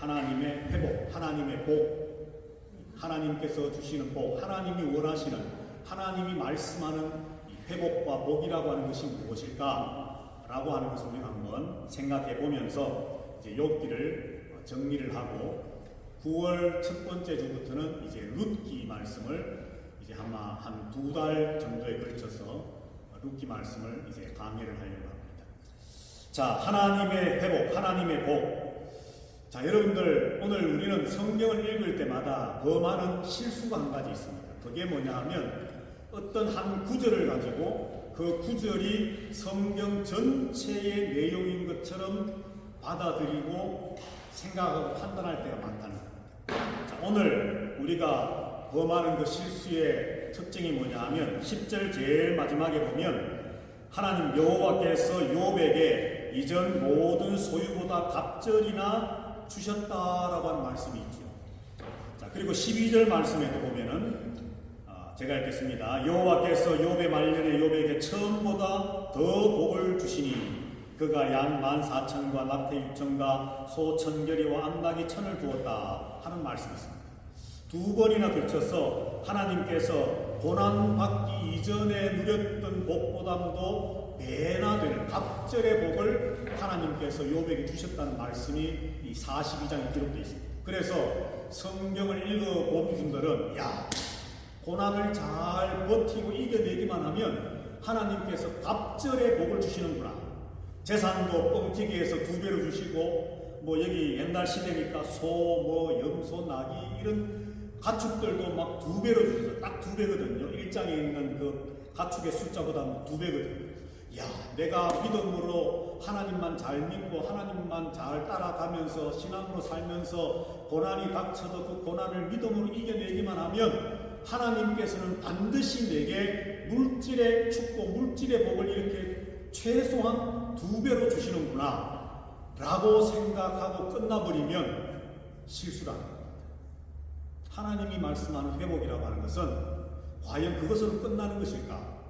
하나님의 회복, 하나님의 복, 하나님께서 주시는 복, 하나님이 원하시는, 하나님이 말씀하는 회복과 복이라고 하는 것이 무엇일까? 라고 하는 것을 우리가 한번 생각해 보면서 이제 욥기를 정리를 하고 9월 첫 번째 주부터는 이제 룻기 말씀을 이제 아마 한 2달 정도에 걸쳐서 룻기 말씀을 이제 강의를 하려고 합니다. 자, 하나님의 회복, 하나님의 복. 자, 여러분들 오늘 우리는 성경을 읽을 때마다 더 많은 실수가 한 가지 있습니다. 그게 뭐냐 하면 어떤 한 구절을 가지고 그 구절이 성경 전체의 내용인 것처럼 받아들이고 생각하고 판단할 때가 많다는 겁니다. 자, 오늘 우리가 범하는 그 실수의 특징이 뭐냐 하면 10절 제일 마지막에 보면 하나님 여호와께서 욥에게 이전 모든 소유보다 갑절이나 주셨다라고 하는 말씀이 있죠. 자, 그리고 12절 말씀에도 보면은 제가 읽겠습니다. 여호와께서 욥의 말년에 욥에게 처음보다 더 복을 주시니 그가 양 14,000과 낙태 6,000과 소 1,000결이와 암낙이 1,000을 두었다 하는 말씀이 있습니다. 2번이나 걸쳐서 하나님께서 고난받기 이전에 누렸던 복보다도 배나 되는 갑절의 복을 하나님께서 욥에게 주셨다는 말씀이 이 42장에 기록되어 있습니다. 그래서 성경을 읽어본 분들은 고난을 잘 버티고 이겨내기만 하면 하나님께서 갑절의 복을 주시는구나. 재산도 뻥튀기해서 2배로 주시고 여기 옛날 시대니까 소, 염소, 나귀 이런 가축들도 막 2배로 주셔서 딱 2배거든요. 1장에 있는 그 가축의 숫자보다 2배거든요. 내가 믿음으로 하나님만 잘 믿고 하나님만 잘 따라가면서 신앙으로 살면서 고난이 닥쳐도 그 고난을 믿음으로 이겨내기만 하면 하나님께서는 반드시 내게 물질의 축복, 물질의 복을 이렇게 최소한 2배로 주시는구나 라고 생각하고 끝나버리면 실수를 합니다. 하나님이 말씀하는 회복이라고 하는 것은 과연 그것으로 끝나는 것일까?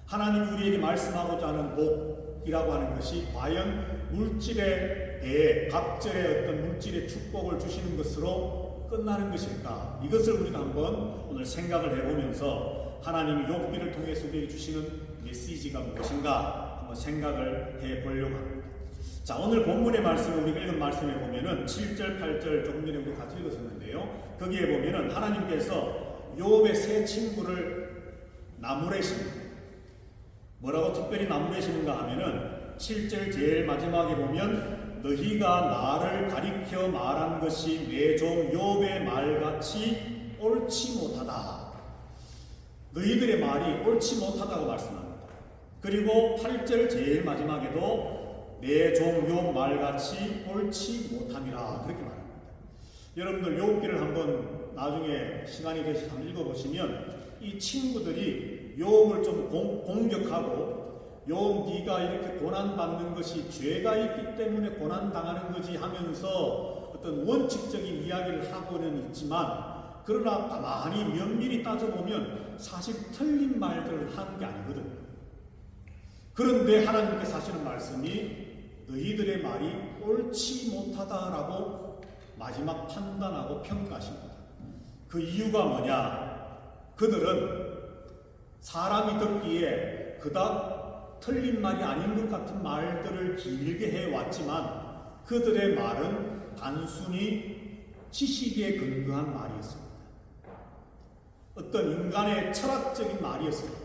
하나님이 우리에게 말씀하고자 하는 복이라고 하는 것이 과연 물질의 배, 갑절의 어떤 물질의 축복을 주시는 것으로 끝나는 것일까? 이것을 우리가 한번 오늘 생각을 해보면서 하나님이 욥기를 통해서 우리에게 주시는 메시지가 무엇인가 한번 생각을 해보려고 합니다. 자, 오늘 본문의 말씀을 우리가 읽은 말씀에 보면은 7절, 8절 조금 전에 우리 같이 읽었었는데요. 거기에 보면은 하나님께서 욥의 세 친구를 나무래십니다. 뭐라고 특별히 나무래시는가 하면은 7절 제일 마지막에 보면 너희가 나를 가리켜 말한 것이 내 종 욥의 말같이 옳지 못하다. 너희들의 말이 옳지 못하다고 말씀합니다. 그리고 8절 제일 마지막에도 내 종 욥 말같이 옳지 못함이라 그렇게 말합니다. 여러분들 욥기를 한번 나중에 시간이 되시 한번 읽어보시면 이 친구들이 욥을 좀 공격하고 욥 네가 이렇게 고난받는 것이 죄가 있기 때문에 고난당하는 거지 하면서 어떤 원칙적인 이야기를 하고는 있지만 그러나 가만히 면밀히 따져보면 사실 틀린 말들을 하는 게 아니거든요. 그런데 하나님께서 하시는 말씀이 너희들의 말이 옳지 못하다라고 마지막 판단하고 평가하십니다. 그 이유가 뭐냐? 그들은 사람이 듣기에 그닥 틀린 말이 아닌 것 같은 말들을 길게 해왔지만 그들의 말은 단순히 지식에 근거한 말이었습니다. 어떤 인간의 철학적인 말이었습니다.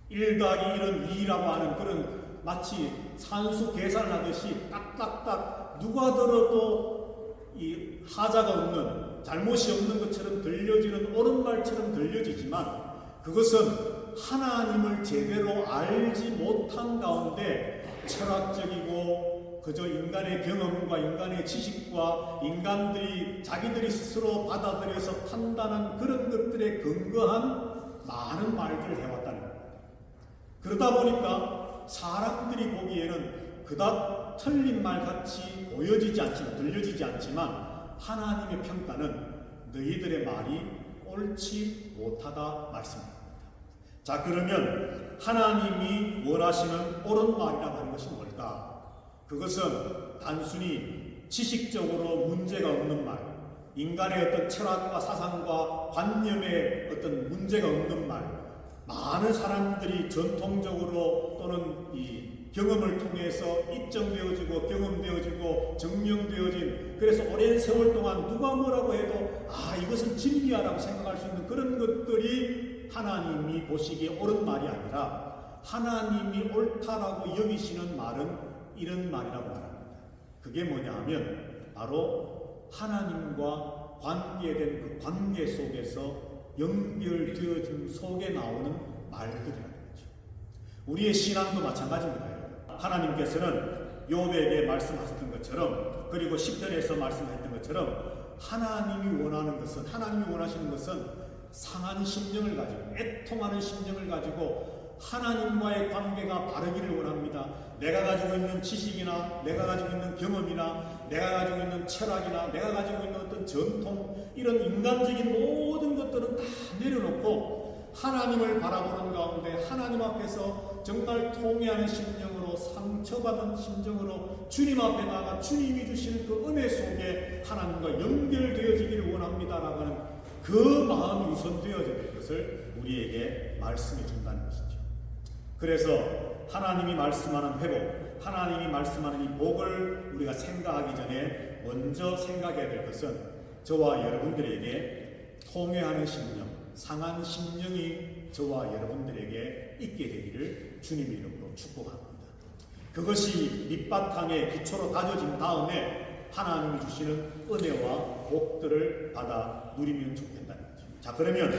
1 더하기 1은 2라고 하는 그런 마치 산수 계산을 하듯이 딱딱딱 누가 들어도 이 하자가 없는 잘못이 없는 것처럼 들려지는 옳은 말처럼 들려지지만 그것은 하나님을 제대로 알지 못한 가운데 철학적이고 그저 인간의 경험과 인간의 지식과 인간들이 자기들이 스스로 받아들여서 판단한 그런 것들에 근거한 많은 말들을 해왔다는 겁니다. 그러다 보니까 사람들이 보기에는 그닥 틀린 말 같이 보여지지 않지만 들려지지 않지만 하나님의 평가는 너희들의 말이 옳지 못하다 말씀입니다. 자, 그러면 하나님이 원하시는 옳은 말이라고 하는 것이 뭘까? 그것은 단순히 지식적으로 문제가 없는 말, 인간의 어떤 철학과 사상과 관념에 어떤 문제가 없는 말, 많은 사람들이 전통적으로 또는 이 경험을 통해서 입증되어지고 경험되어지고 증명되어진, 그래서 오랜 세월 동안 누가 뭐라고 해도 이것은 진리야라고 생각할 수 있는 그런 것들이 하나님이 보시기에 옳은 말이 아니라 하나님이 옳다라고 여기시는 말은 이런 말이라고 말합니다. 그게 뭐냐 하면 바로 하나님과 관계된 그 관계 속에서 연결되어진 속에 나오는 말들이라는 거죠. 우리의 신앙도 마찬가지입니다. 하나님께서는 욥에게 말씀하셨던 것처럼, 그리고 10절에서 말씀하셨던 것처럼 하나님이 원하는 것은, 하나님이 원하시는 것은 상한 심령을 가지고, 애통하는 심령을 가지고 하나님과의 관계가 바르기를 원합니다. 내가 가지고 있는 지식이나 내가 가지고 있는 경험이나 내가 가지고 있는 철학이나 내가 가지고 있는 어떤 전통, 이런 인간적인 모든 것들은 다 내려놓고 하나님을 바라보는 가운데 하나님 앞에서 정말 통회하는 심령으로, 상처받은 심정으로 주님 앞에 나가 주님이 주시는 그 은혜 속에 하나님과 연결되어지기를 원합니다라고 하는 그 마음이 우선되어져야 될 것을 우리에게 말씀해 준다는 것이죠. 그래서 하나님이 말씀하는 회복, 하나님이 말씀하는 이 복을 우리가 생각하기 전에 먼저 생각해야 될 것은 저와 여러분들에게 통회하는 심령, 상한 심령이 저와 여러분들에게 있게 되기를 주님의 이름으로 축복합니다. 그것이 밑바탕에 기초로 다져진 다음에 하나님이 주시는 은혜와 복들을 받아 누리면 좋겠다는 거죠. 자, 그러면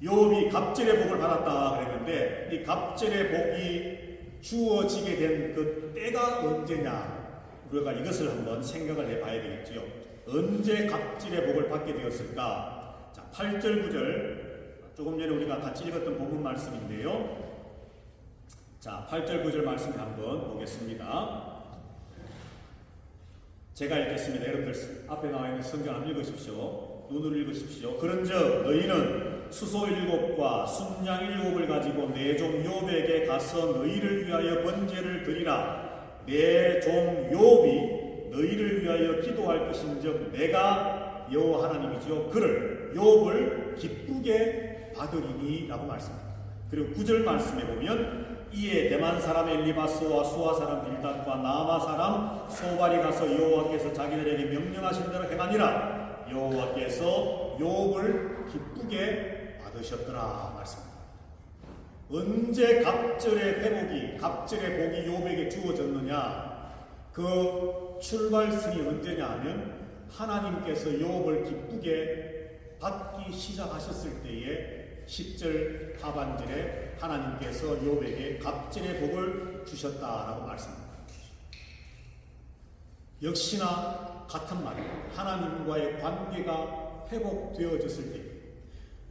욥이 갑절의 복을 받았다 그랬는데, 이 갑절의 복이 주어지게 된 그 때가 언제냐, 우리가 이것을 한번 생각을 해봐야 되겠지요. 언제 갑절의 복을 받게 되었을까? 자, 8절 9절, 조금 전에 우리가 같이 읽었던 본문 말씀인데요. 자, 8절 9절 말씀 한번 보겠습니다. 제가 읽겠습니다. 여러분들 앞에 나와 있는 성경 한번 읽으십시오. 눈으로 읽으십시오. 그런즉 너희는 수소 7과 순양 7을 가지고 내 종 욥에게 가서 너희를 위하여 번제를 드리라. 내 종 욥이 너희를 위하여 기도할 것인즉 내가 여호와 하나님이죠. 그를 욥을 기쁘게 받으리니 라고 말씀합니다. 그리고 9절 말씀에 보면 이에 대만 사람 엘리바스와 수아 사람 빌닷과 나아마 사람 소발이 가서 여호와께서 자기들에게 명령하신 대로 행하니라. 여호와께서 욥을 기쁘게 받으셨더라 말씀입니다. 언제 갑절의 회복이, 갑절의 복이 욥에게 주어졌느냐? 그 출발선이 언제냐 하면 하나님께서 욥을 기쁘게 받기 시작하셨을 때에 10절 하반절에 하나님께서 욥에게 갑절의 복을 주셨다라고 말씀합니다. 역시나 같은 말입니다. 하나님과의 관계가 회복되어졌을 때,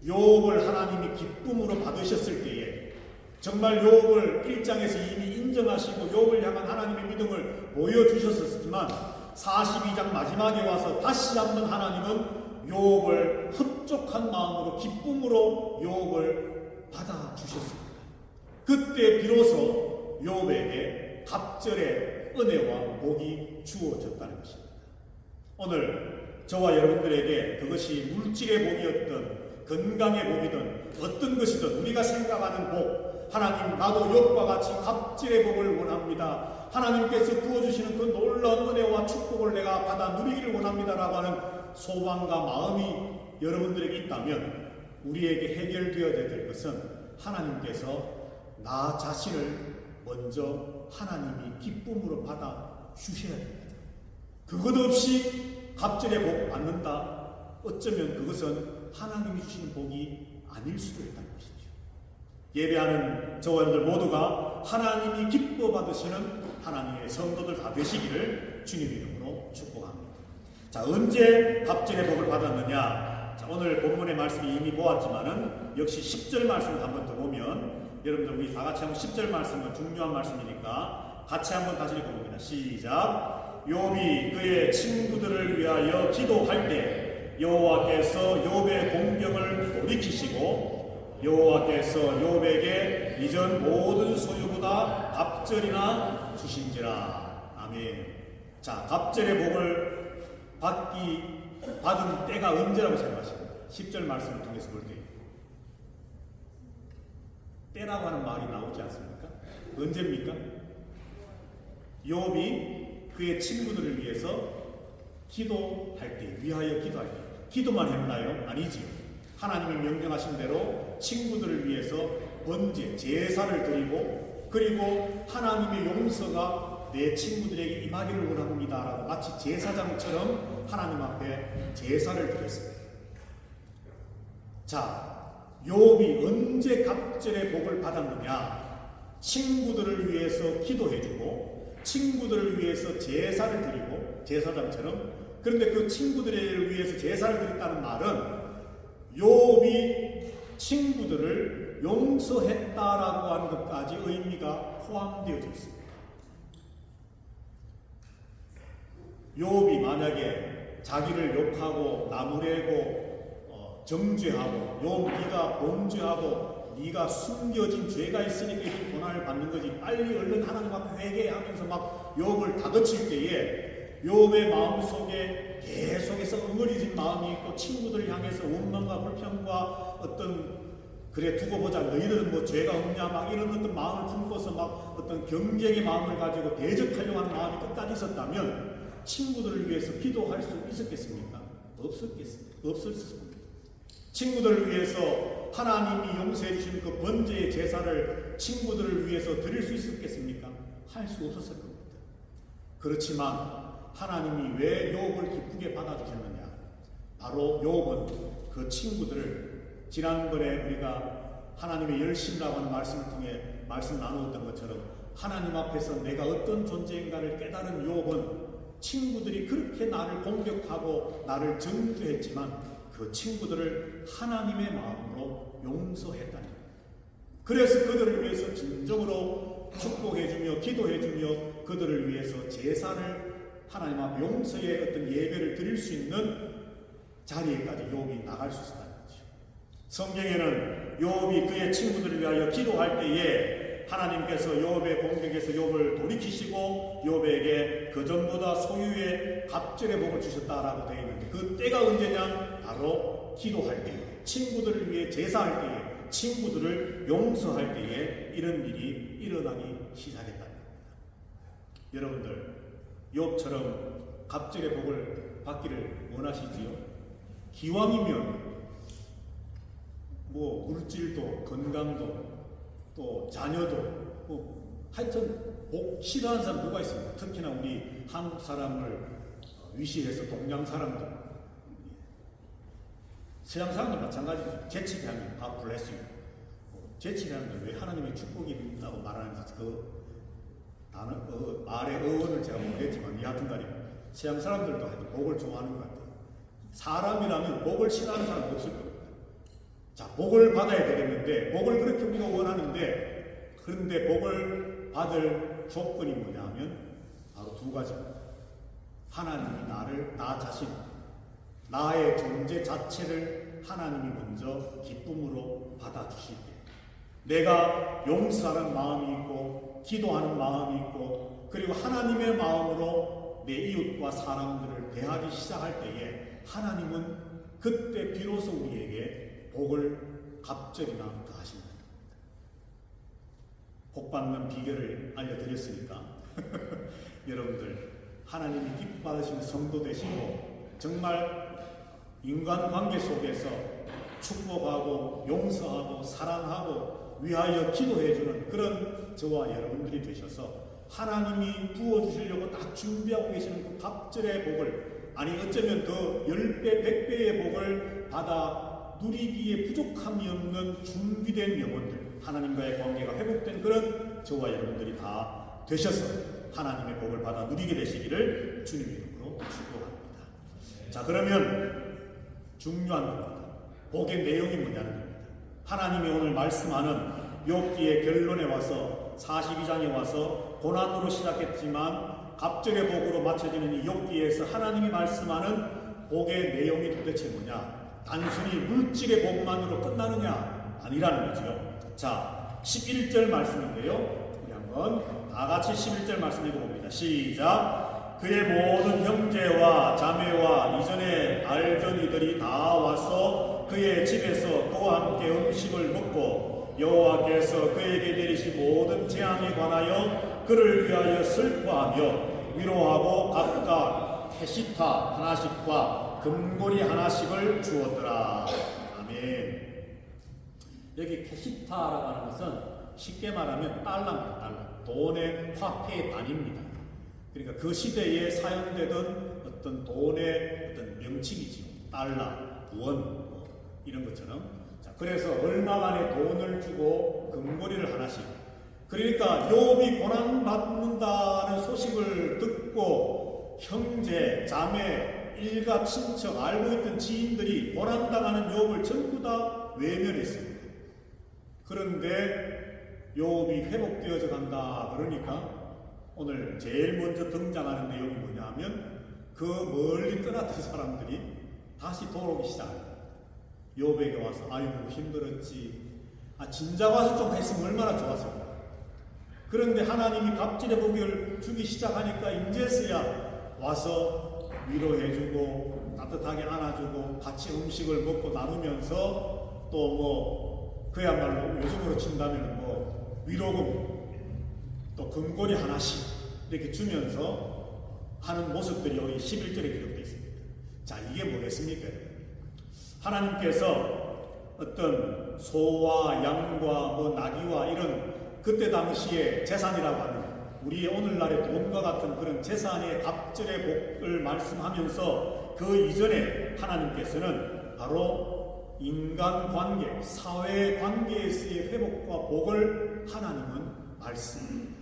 욥을 하나님이 기쁨으로 받으셨을 때에, 정말 욥을 1장에서 이미 인정하시고 욥을 향한 하나님의 믿음을 보여주셨었지만 42장 마지막에 와서 다시 한번 하나님은 욥을 흡족한 마음으로 기쁨으로 욥을 받아주셨습니다. 그때 비로소 욥에게 갑절의 은혜와 복이 주어졌다는 것입니다. 오늘 저와 여러분들에게 그것이 물질의 복이었던 건강의 복이든 어떤 것이든 우리가 생각하는 복, 하나님 나도 욥과 같이 갑절의 복을 원합니다. 하나님께서 부어주시는 그 놀라운 은혜와 축복을 내가 받아 누리기를 원합니다라고 하는 소망과 마음이 여러분들에게 있다면 우리에게 해결되어야 될 것은 하나님께서 나 자신을 먼저 하나님이 기쁨으로 받아 주셔야 됩니다. 그것 없이 갑절의 복 받는다? 어쩌면 그것은 하나님이 주시는 복이 아닐 수도 있다는 것이죠. 예배하는 저와 여러분들 모두가 하나님이 기뻐 받으시는 하나님의 성도들 다 되시기를 주님 이름으로 축복합니다. 자, 언제 갑절의 복을 받았느냐? 자, 오늘 본문의 말씀이 이미 보았지만은 역시 10절 말씀을 한번 더 보면, 여러분들 우리 다 같이 한번 10절 말씀은 중요한 말씀이니까 같이 한번 다시 읽어봅니다. 시작. 욥이 그의 친구들을 위하여 기도할 때 여호와께서 욥의 공경을 돌이키시고 여호와께서 욥에게 이전 모든 소유보다 갑절이나 주신지라. 아멘. 자, 갑절의 복을 받은 때가 언제라고 생각하십니까? 10절 말씀을 통해서 볼 때. 때라고 하는 말이 나오지 않습니까? 언제입니까? 욥이 그의 친구들을 위해서 기도할 때, 위하여 기도할 때. 기도만 했나요? 아니지요. 하나님이 명령하신 대로 친구들을 위해서 번제, 제사를 드리고, 그리고 하나님의 용서가 내 친구들에게 임하기를 원합니다 라고 마치 제사장처럼 하나님 앞에 제사를 드렸습니다. 자, 욥이 언제 갑절의 복을 받았느냐? 친구들을 위해서 기도해주고 친구들을 위해서 제사를 드리고, 제사장처럼. 그런데 그 친구들을 위해서 제사를 드렸다는 말은 욥이 친구들을 용서했다라고 하는 것까지 의미가 포함되어져 있습니다. 욥이 만약에 자기를 욕하고 나무래고 정죄하고 욥 네가 범죄하고 네가 숨겨진 죄가 있으니까 이 고난을 받는 거지, 빨리 얼른 하나님 앞에 회개하면서 막 욥을 다그칠 때에 욥의 마음속에 계속해서 응어리진 마음이 있고, 친구들을 향해서 원망과 불평과 어떤, 그래 두고 보자 너희들은 뭐 죄가 없냐 막 이런 어떤 마음을 품고서 막 어떤 경쟁의 마음을 가지고 대적하려고 하는 마음이 끝까지 있었다면 친구들을 위해서 기도할 수 있었겠습니까? 없었습니다. 친구들을 위해서 하나님이 용서해 주신 그 번제의 제사를 친구들을 위해서 드릴 수 있었겠습니까? 할 수 없었을 겁니다. 그렇지만 하나님이 왜 욥을 기쁘게 받아주셨느냐? 바로 욥은 그 친구들을, 지난번에 우리가 하나님의 열심이라고 하는 말씀을 통해 말씀 나누었던 것처럼 하나님 앞에서 내가 어떤 존재인가를 깨달은 욥은 친구들이 그렇게 나를 공격하고 나를 정죄했지만 그 친구들을 하나님의 마음으로 용서했다니. 그래서 그들을 위해서 진정으로 축복해주며 기도해주며 그들을 위해서 제사를, 하나님 앞 용서의 어떤 예배를 드릴 수 있는 자리에까지 욥이 나갈 수 있었다는 거죠. 성경에는 욥이 그의 친구들을 위하여 기도할 때에 하나님께서 욥의 공격에서 욥을 돌이키시고 욥에게 그전보다 소유의 갑절의 복을 주셨다라고 되어 있는데, 그 때가 언제냐? 바로 기도할 때에, 친구들을 위해 제사할 때에, 친구들을 용서할 때에 이런 일이 일어나기 시작했다는 겁니다. 여러분들, 욥처럼 갑절의 복을 받기를 원하시지요? 기왕이면 뭐 물질도 건강도 또 자녀도 하여튼 복 싫어하는 사람 누가 있습니까? 특히나 우리 한국 사람을 위시해서 동양 사람들, 서양 사람들 마찬가지죠. 재치하면 다 블레싱. 재치하는데 왜 하나님의 축복이 있다고 말하는지 그 단어, 말의 어원을 제가 모르겠지만 여하튼간에 서양 사람들도 하여튼 복을 좋아하는 것 같아요. 사람이라면 복을 싫어하는 사람 없을 겁니다. 자, 복을 받아야 되겠는데, 복을 그렇게 우리가 원하는데, 그런데 복을 받을 조건이 뭐냐 하면 바로 두 가지입니다. 하나님이 나 자신, 나의 존재 자체를 하나님이 먼저 기쁨으로 받아주실 때, 내가 용서하는 마음이 있고 기도하는 마음이 있고, 그리고 하나님의 마음으로 내 이웃과 사람들을 대하기 시작할 때에 하나님은 그때 비로소 우리에게 복을 갑절이나 더하신다. 복 받는 비결을 알려드렸으니까 여러분들 하나님이 기뻐 받으시는 성도 되시고 정말 인간관계 속에서 축복하고 용서하고 사랑하고 위하여 기도해주는 그런 저와 여러분들이 되셔서 하나님이 부어주시려고 딱 준비하고 계시는 그 갑절의 복을, 아니 어쩌면 더 10배, 100배의 복을 받아 누리기에 부족함이 없는 준비된 영혼들, 하나님과의 관계가 회복된 그런 저와 여러분들이 다 되셔서 하나님의 복을 받아 누리게 되시기를 주님의 이름으로 축복합니다. 자, 그러면 중요한 겁니다. 복의 내용이 뭐냐는 겁니다. 하나님이 오늘 말씀하는 욥기의 결론에 와서 42장에 와서 고난으로 시작했지만 갑절의 복으로 마쳐지는 이 욥기에서 하나님이 말씀하는 복의 내용이 도대체 뭐냐? 단순히 물질의 복만으로 끝나느냐? 아니라는 거죠. 자, 11절 말씀인데요. 우리 한번 다 같이 11절 말씀 읽어봅니다. 시작. 그의 모든 형제와 자매와 이전에 알던 이들이 다 와서 그의 집에서 그와 함께 음식을 먹고 여호와께서 그에게 내리신 모든 재앙에 관하여 그를 위하여 슬퍼하며 위로하고 각각 캐시타 하나씩과 금고리 하나씩을 주었더라. 아멘. 여기 캐시타라고 하는 것은 쉽게 말하면 달러입니다. 달러. 돈의 화폐의 단위입니다. 그러니까 그 시대에 사용되던 어떤 돈의 어떤 명칭이지요. 달러, 원 이런 것처럼. 자, 그래서 얼마간의 돈을 주고 금고리를 하나씩. 그러니까 욥이 고난 받는다는 소식을 듣고 형제, 자매, 일가, 친척, 알고 있던 지인들이 고난 당하는 욥을 전부 다 외면했습니다. 그런데 욥이 회복되어져 간다 그러니까 오늘 제일 먼저 등장하는 내용이 뭐냐면 그 멀리 떠났던 사람들이 다시 돌아오기 시작합니다. 욥에게 와서 아이고 힘들었지. 진작 와서 좀 했으면 얼마나 좋았을까. 그런데 하나님이 갑질의 복을 주기 시작하니까 인제서야 와서 위로해주고 따뜻하게 안아주고 같이 음식을 먹고 나누면서 또 그야말로 요즘으로 친다면 위로금 또 금고리 하나씩 이렇게 주면서 하는 모습들이 여기 11절에 기록되어 있습니다. 자, 이게 뭐겠습니까? 하나님께서 어떤 소와 양과 나귀와 이런 그때 당시에 재산이라고 하는 우리의 오늘날의 돈과 같은 그런 재산의 갑절의 복을 말씀하면서 그 이전에 하나님께서는 바로 인간관계, 사회관계에서의 회복과 복을 하나님은 말씀합니다.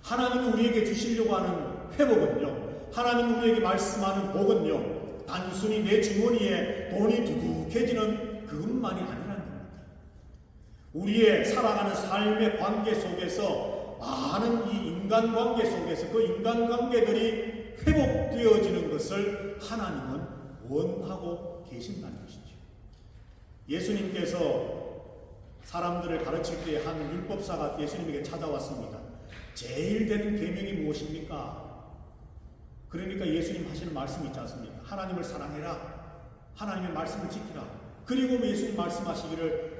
하나님이 우리에게 주시려고 하는 회복은요, 하나님이 우리에게 말씀하는 복은요, 단순히 내 주머니에 돈이 두둑해지는 그것만이 아니라는 겁니다. 우리의 살아가는 삶의 관계 속에서 많은 이 인간관계 속에서 그 인간관계들이 회복되어지는 것을 하나님은 원하고 계신다는 것이죠. 예수님께서 사람들을 가르칠 때 한 율법사가 예수님에게 찾아왔습니다. 제일 되는 계명이 무엇입니까? 그러니까 예수님 하시는 말씀이 있지 않습니까? 하나님을 사랑해라. 하나님의 말씀을 지키라. 그리고 예수님 말씀하시기를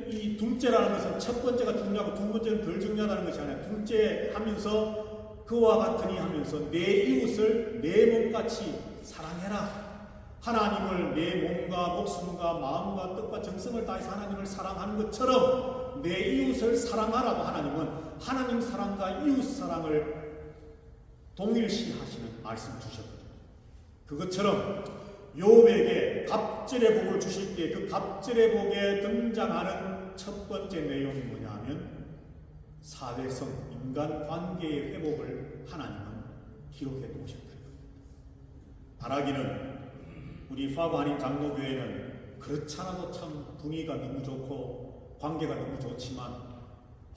이 둘째라는 것은 첫 번째가 중요하고 두 번째는 덜 중요하다는 것이 아니라 둘째 하면서 그와 같으니 하면서 내 이웃을 내 몸같이 사랑해라. 하나님을 내 몸과 목숨과 마음과 뜻과 정성을 다해서 하나님을 사랑하는 것처럼 내 이웃을 사랑하라고 하나님은 하나님 사랑과 이웃 사랑을 동일시하시는 말씀 주셨거든요. 그것처럼 욥에게 갑절의 복을 주실 때 그 갑절의 복에 등장하는 첫 번째 내용이 뭐냐면 사회성, 인간관계의 회복을 하나님은 기록해 놓으셨다. 바라기는 우리 파구한인 장로교회는 그렇잖아도 참 분위기가 너무 좋고 관계가 너무 좋지만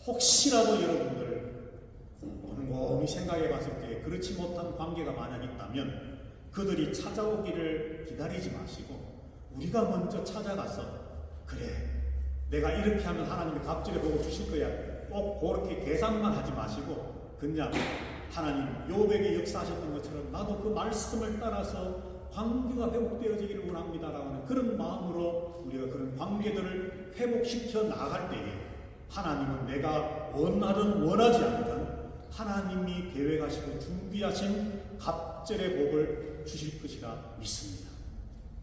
혹시라도 여러분들 곰곰이 생각해 봤을 때 그렇지 못한 관계가 만약 있다면 그들이 찾아오기를 기다리지 마시고 우리가 먼저 찾아가서 그래 내가 이렇게 하면 하나님이 갑절의 복을 주실 거야 꼭 그렇게 계산만 하지 마시고 그냥 하나님 욥에게 역사하셨던 것처럼 나도 그 말씀을 따라서 관계가 회복되어지기를 원합니다라고 하는 그런 마음으로 우리가 그런 관계들을 회복시켜 나갈 때에 하나님은 내가 원하든 원하지 않든 하나님이 계획하시고 준비하신 갑절의 복을 주실 것이라 믿습니다.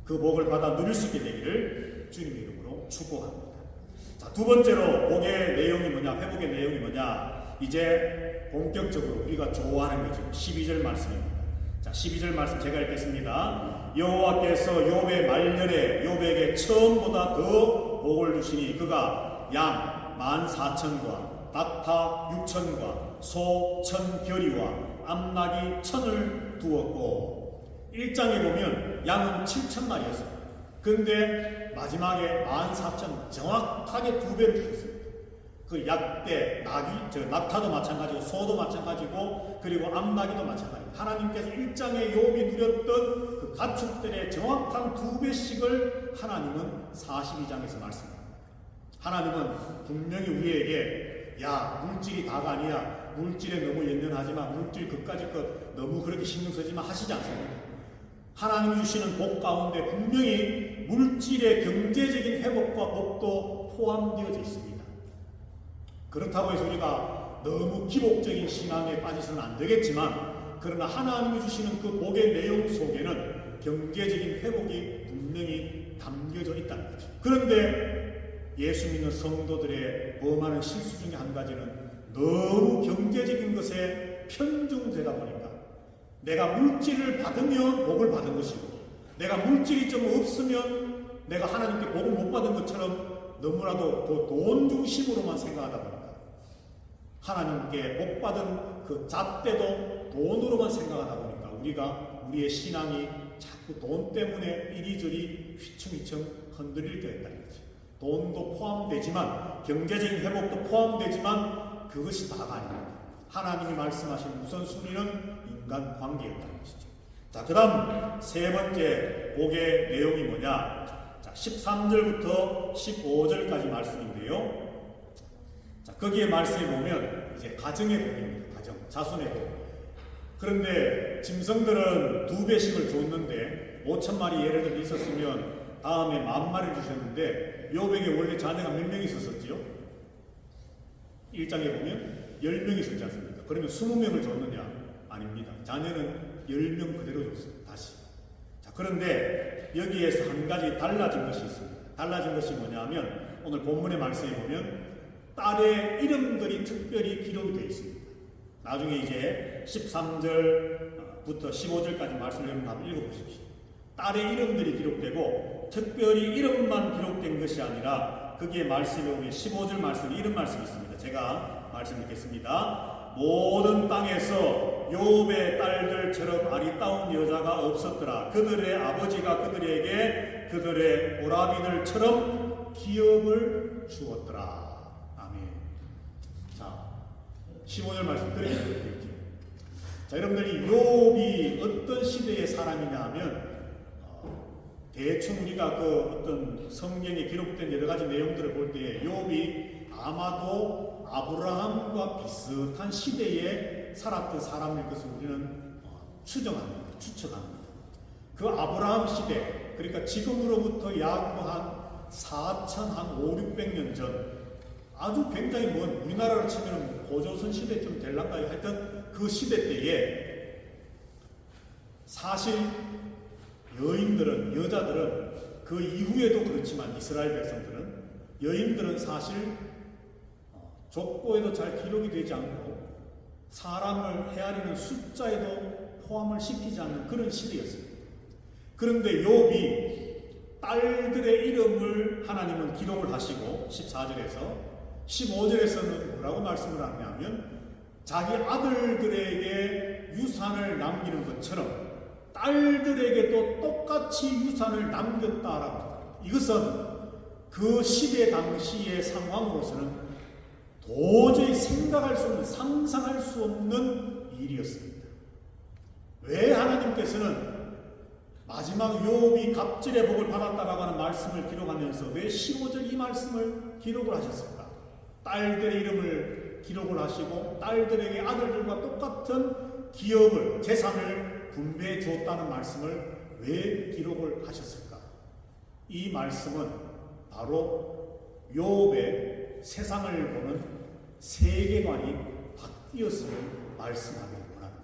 그 복을 받아 누릴 수 있게 되기를 주님의 이름으로 축복합니다. 자, 두 번째로 복의 내용이 뭐냐, 회복의 내용이 뭐냐, 이제 본격적으로 우리가 좋아하는 거죠. 12절 말씀입니다. 자, 12절 말씀 제가 읽겠습니다. 여호와께서 욥의 말년에 욥에게 처음보다 더 복을 주시니 그가 양 14,000과 낙타 6,000과 소 1,000겨리와 암나귀 1,000을 두었고 1장에 보면 양은 7,000마리였습니다. 근데 마지막에 14,000 정확하게 2배를 주셨습니다. 그 약대, 낙타도 마찬가지고 소도 마찬가지고 그리고 암나귀도 마찬가지고 하나님께서 1장에 욥이 누렸던 그 가축들의 정확한 2배씩을 하나님은 42장에서 말씀합니다. 하나님은 분명히 우리에게 야 물질이 다가 아니야 물질에 너무 연연하지만 물질 그까짓 것 너무 그렇게 신경 쓰지만 하시지 않습니다. 하나님이 주시는 복 가운데 분명히 물질의 경제적인 회복과 복도 포함되어져 있습니다. 그렇다고 해서 우리가 너무 기복적인 신앙에 빠져서는 안 되겠지만, 그러나 하나님이 주시는 그 복의 내용 속에는 경제적인 회복이 분명히 담겨져 있다는 거죠. 그런데 예수 믿는 성도들의 범하는 실수 중에 한 가지는 너무 경제적인 것에 편중되다 보니까 내가 물질을 받으면 복을 받은 것이고, 내가 물질이 좀 없으면 내가 하나님께 복을 못 받은 것처럼 너무나도 그 돈 중심으로만 생각하다 보니까 하나님께 복 받은 그 잣대도 돈으로만 생각하다 보니까 우리의 신앙이 자꾸 돈 때문에 이리저리 휘청휘청 흔들릴 때가 있다는 거죠. 돈도 포함되지만, 경제적인 회복도 포함되지만 그것이 다가 아닙니다. 하나님이 말씀하신 우선순위는 인간 관계였다는 것이죠. 자, 그 다음 세 번째 복의 내용이 뭐냐? 자, 13절부터 15절까지 말씀인데요. 자, 거기에 말씀해 보면 이제 가정의 복입니다. 가정, 자손의 복. 그런데 짐승들은 2배씩을 줬는데 5,000마리 예를 들어 있었으면 다음에 10,000마리 주셨는데 욥에게 원래 자녀가 몇 명 있었었지요? 1장에 보면 10명이 있었지 않습니까? 그러면 20명을 줬느냐? 아닙니다. 자녀는 10명 그대로 줬습니다. 다시. 자, 그런데 여기에서 한 가지 달라진 것이 있습니다. 달라진 것이 뭐냐면 오늘 본문의 말씀에 보면 딸의 이름들이 특별히 기록이 되어 있습니다. 나중에 이제 13절부터 15절까지 말씀을 한번 읽어보십시오. 딸의 이름들이 기록되고 특별히 이름만 기록된 것이 아니라 거기에 말씀에 보면 15절 말씀에 이런 말씀이 있습니다. 제가 말씀 읽겠습니다. 모든 땅에서 욥의 딸들처럼 아리따운 여자가 없었더라. 그들의 아버지가 그들에게 그들의 오라비들처럼 기업을 주었더라. 아멘. 자, 15절 말씀 들으시죠. 자, 여러분들이 욥이 어떤 시대의 사람이냐 하면 대충 우리가 그 어떤 성경에 기록된 여러 가지 내용들을 볼 때 욥이 아마도 아브라함과 비슷한 시대에 살았던 사람일 것을 우리는 추정합니다. 추측합니다. 그 아브라함 시대, 그러니까 지금으로부터 약 한 4,500~600년 전, 아주 굉장히 먼, 우리나라로 치면 고조선 시대쯤 될란가요? 하여튼 그 시대 때에 사실 여인들은, 여자들은 그 이후에도 그렇지만 이스라엘 백성들은, 여인들은 사실 족보에도 잘 기록이 되지 않고 사람을 헤아리는 숫자에도 포함을 시키지 않는 그런 시대였습니다. 그런데 욥이 딸들의 이름을 하나님은 기록을 하시고 14절에서 15절에서는 뭐라고 말씀을 하냐면 자기 아들들에게 유산을 남기는 것처럼 딸들에게도 똑같이 유산을 남겼다라고. 이것은 그 시대 당시의 상황으로서는 도저히 생각할 수 없는, 상상할 수 없는 일이었습니다. 왜 하나님께서는 마지막 욥이 갑절의 복을 받았다라고 하는 말씀을 기록하면서 왜 15절 이 말씀을 기록을 하셨을까? 딸들의 이름을 기록을 하시고 딸들에게 아들들과 똑같은 기업을, 재산을 분배해 주었다는 말씀을 왜 기록을 하셨을까? 이 말씀은 바로 욥의 세상을 보는 세계관이 바뀌었음을 말씀하기 원합니다.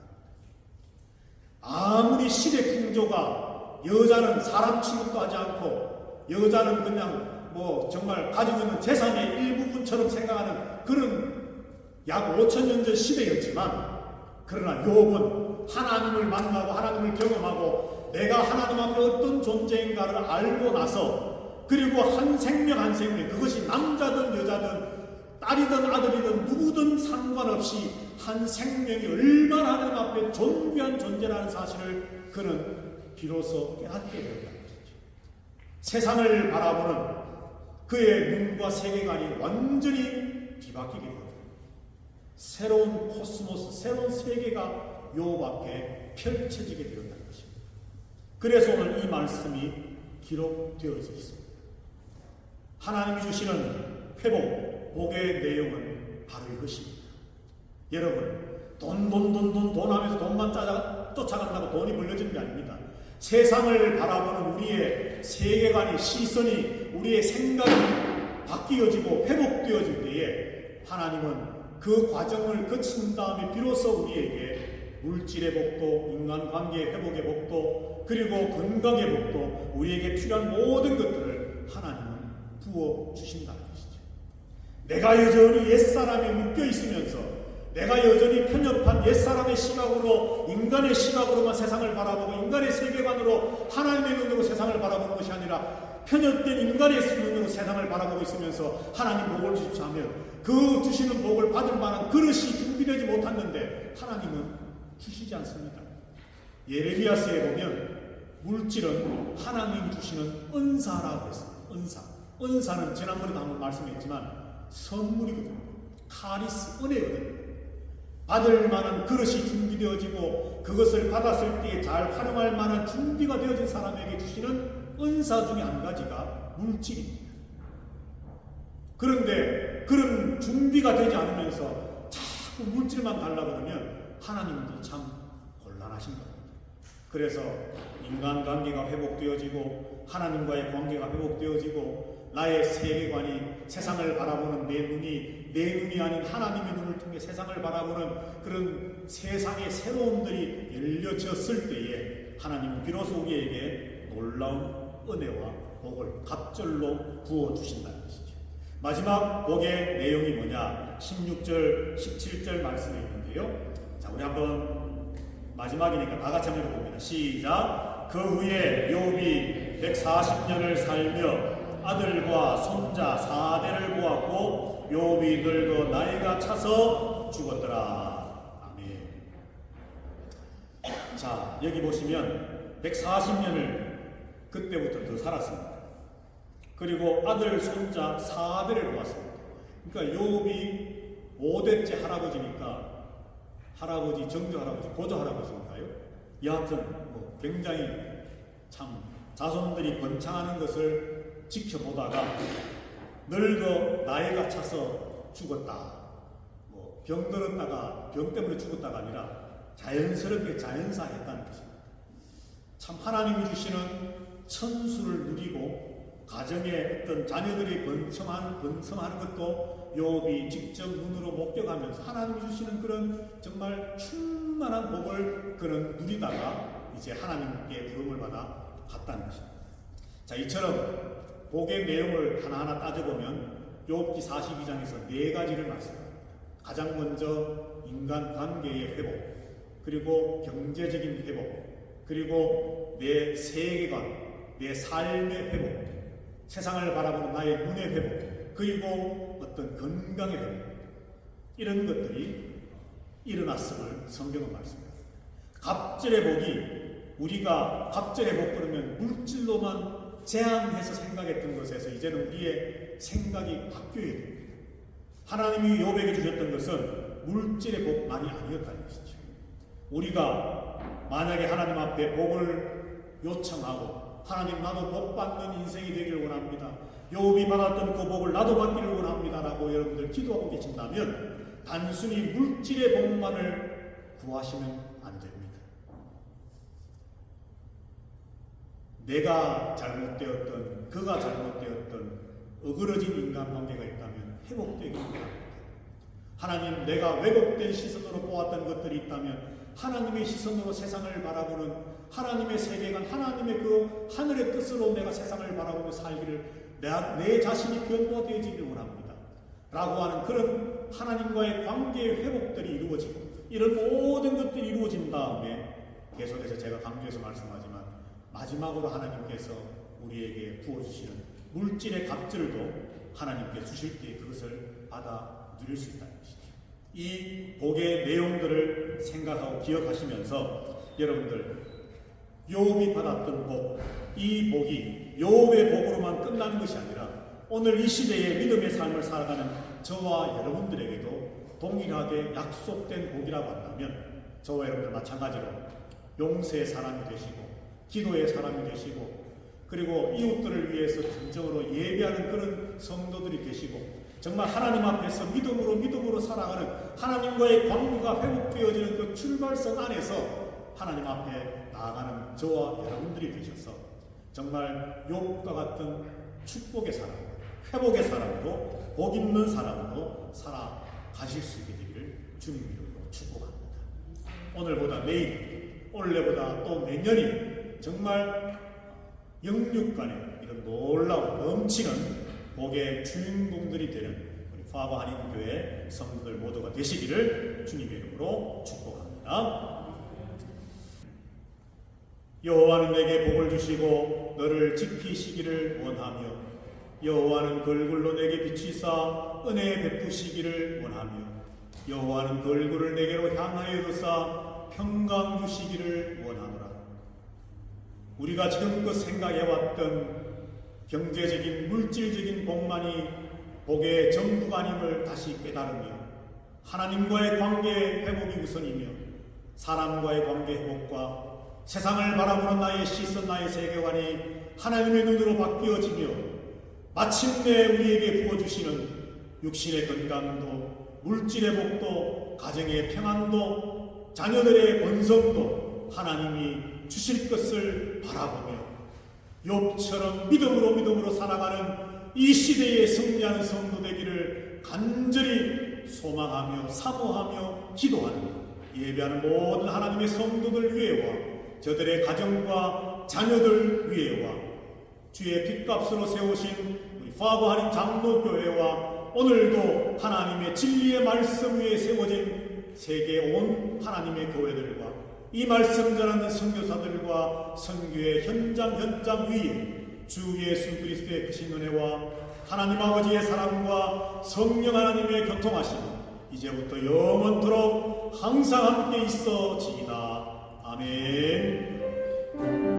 아무리 시대 풍조가 여자는 사람 취급도 하지 않고 여자는 그냥 정말 가지고 있는 재산의 일부분처럼 생각하는 그런 약 5,000년 전 시대였지만, 그러나 욥은 하나님을 만나고 하나님을 경험하고 내가 하나님 앞에 어떤 존재인가를 알고 나서, 그리고 한 생명 한 생명, 그것이 남자든 여자든 딸이든 아들이든 누구든 상관없이 한 생명이 얼마나 하나님 앞에 존귀한 존재라는 사실을 그는 비로소 깨닫게 되었다는 것이죠. 세상을 바라보는 그의 눈과 세계관이 완전히 뒤바뀌게 되었다. 새로운 코스모스, 새로운 세계가 욥 앞에 펼쳐지게 되었다는 것입니다. 그래서 오늘 이 말씀이 기록되어 있습니다. 하나님이 주시는 회복, 복의 내용은 바로 이것입니다. 여러분, 돈 하면서 돈만 쫓아간다고 돈이 벌려지는 게 아닙니다. 세상을 바라보는 우리의 세계관이, 시선이, 우리의 생각이 바뀌어지고 회복되어질 때에 하나님은 그 과정을 거친 다음에 비로소 우리에게 물질의 복도, 인간관계의 회복의 복도, 그리고 건강의 복도, 우리에게 필요한 모든 것들을 하나님은 부어주신다는 것이죠. 내가 여전히 옛사람에 묶여있으면서 내가 여전히 편협한 옛사람의 시각으로, 인간의 시각으로만 세상을 바라보고 인간의 세계관으로, 하나님의 눈으로 세상을 바라보는 것이 아니라 편협된 인간의 눈으로 세상을 바라보고 있으면서 하나님 복을 주십시오 하면 그 주시는 복을 받을 만한 그릇이 준비되지 못했는데 하나님은 주시지 않습니다. 예레미야서에 보면 물질은 하나님 주시는 은사라고 했습니다. 은사는 지난번에도 한번 말씀했지만 선물이거든요. 카리스, 은혜거든요. 받을 만한 그릇이 준비되어지고 그것을 받았을 때 잘 활용할 만한 준비가 되어진 사람에게 주시는 은사 중에 한 가지가 물질입니다. 그런데 그런 준비가 되지 않으면서 자꾸 물질만 달라고 그러면 하나님도 참 곤란하신 겁니다. 그래서 인간관계가 회복되어지고 하나님과의 관계가 회복되어지고 나의 세계관이, 세상을 바라보는 내 눈이 아닌 하나님의 눈을 통해 세상을 바라보는 그런 세상의 새로움들이 열려졌을 때에 하나님은 비로소 우리에게 놀라운 은혜와 복을 갑절로 부어주신다는 것이죠. 마지막 복의 내용이 뭐냐? 16절, 17절 말씀이 있는데요. 자, 우리 한번 마지막이니까 다 같이 한번 읽어봅니다. 시작! 그 후에 욥이 140년을 살며 아들과 손자 4대를 보았고 욥이 늙어 나이가 차서 죽었더라. 아멘. 자, 여기 보시면 140년을 그때부터 더 살았습니다. 그리고 아들, 손자 4대를 보았습니다. 그러니까 욥이 5대째 할아버지니까 할아버지, 정조 할아버지, 고조 할아버지인가요? 여하튼 뭐 굉장히 참 자손들이 번창하는 것을 지켜보다가 늙어 나이가 차서 죽었다. 뭐 병들었다가 병 때문에 죽었다가 아니라 자연스럽게 자연사했다는 것입니다. 참 하나님이 주시는 천수를 누리고 가정에 어떤 자녀들이 번성하는 것도 욥이 직접 눈으로 목격하면서 하나님이 주시는 그런 정말 충만한 복을 그는 누리다가 이제 하나님께 부름을 받아 갔다는 것입니다. 자, 이처럼 복의 내용을 하나하나 따져보면 욥기 42장에서 4가지를 말씀합니다. 가장 먼저 인간관계의 회복, 그리고 경제적인 회복, 그리고 내 세계관, 내 삶의 회복, 세상을 바라보는 나의 눈의 회복, 그리고 어떤 건강의 회복, 이런 것들이 일어났음을 성경은 말씀합니다. 갑절의 복이, 우리가 갑절의 복 그러면 물질로만 제한해서 생각했던 것에서 이제는 우리의 생각이 바뀌어야 됩니다. 하나님이 욥에게 주셨던 것은 물질의 복만이 아니었다는 것이죠. 우리가 만약에 하나님 앞에 복을 요청하고 하나님, 나도 복 받는 인생이 되기를 원합니다. 욥이 받았던 그 복을 나도 받기를 원합니다 라고 여러분들 기도하고 계신다면 단순히 물질의 복만을 구하시면 안 됩니다. 내가 잘못되었던, 그가 잘못되었던 어그러진 인간관계가 있다면 회복되기를 바랍니다. 하나님, 내가 왜곡된 시선으로 보았던 것들이 있다면 하나님의 시선으로 세상을 바라보는, 하나님의 세계관, 하나님의 그 하늘의 뜻으로 내가 세상을 바라보며 살기를, 내 자신이 변화되어지기를 원합니다 라고 하는 그런 하나님과의 관계의 회복들이 이루어지고, 이런 모든 것들이 이루어진 다음에 계속해서 제가 강조해서 말씀하지만 마지막으로 하나님께서 우리에게 부어주시는 물질의 갑절도 하나님께 주실 때 그것을 받아 누릴 수 있다는 것이죠. 이 복의 내용들을 생각하고 기억하시면서 여러분들, 욥이 받았던 복, 이 복이 욥의 복으로만 끝나는 것이 아니라 오늘 이 시대의 믿음의 삶을 살아가는 저와 여러분들에게도 동일하게 약속된 복이라고 한다면 저와 여러분들 마찬가지로 용서의 사람이 되시고 기도의 사람이 되시고, 그리고 이웃들을 위해서 진정으로 예배하는 그런 성도들이 되시고, 정말 하나님 앞에서 믿음으로 살아가는 하나님과의 관계가 회복되어지는 그 출발선 안에서 하나님 앞에 나아가는 저와 여러분들이 되셔서 정말 욥과 같은 축복의 사람, 회복의 사람으로 복 있는 사람으로 살아가실 수 있게 되기를 주님 이름으로 축복합니다. 오늘보다 내일, 올해보다 또 내년이 정말 영육간에 이런 놀라운 넘치는 복의 주인공들이 되는 우리 파버 한인교회 성도들 모두가 되시기를 주님의 이름으로 축복합니다. 여호와는 내게 복을 주시고 너를 지키시기를 원하며 여호와는 그 얼굴로 내게 비치사 은혜 베푸시기를 원하며 여호와는 그 얼굴을 내게로 향하여 두사 평강 주시기를 원하노라. 우리가 지금껏 생각해왔던 경제적인 물질적인 복만이 복의 전부가 아님을 다시 깨달으며 하나님과의 관계 회복이 우선이며 사람과의 관계 회복과 세상을 바라보는 나의 시선 나의 세계관이 하나님의 눈으로 바뀌어지며 마침내 우리에게 부어주시는 육신의 건강도 물질의 복도 가정의 평안도 자녀들의 번성도 하나님이 주실 것을 바라보며 욥처럼 믿음으로 살아가는 이 시대에 승리하는 성도 되기를 간절히 소망하며 사모하며 기도하는 예배하는 모든 하나님의 성도들 위에와 저들의 가정과 자녀들 위에와 주의 핏값으로 세우신 우리 파버 한인 장로교회와 오늘도 하나님의 진리의 말씀 위에 세워진 세계 온 하나님의 교회들과 이 말씀 전하는 선교사들과 선교의 현장 위에 주 예수 그리스도의 크신 은혜와 하나님 아버지의 사랑과 성령 하나님의 교통하심이 이제부터 영원토록 항상 함께 있어지이다. 아멘.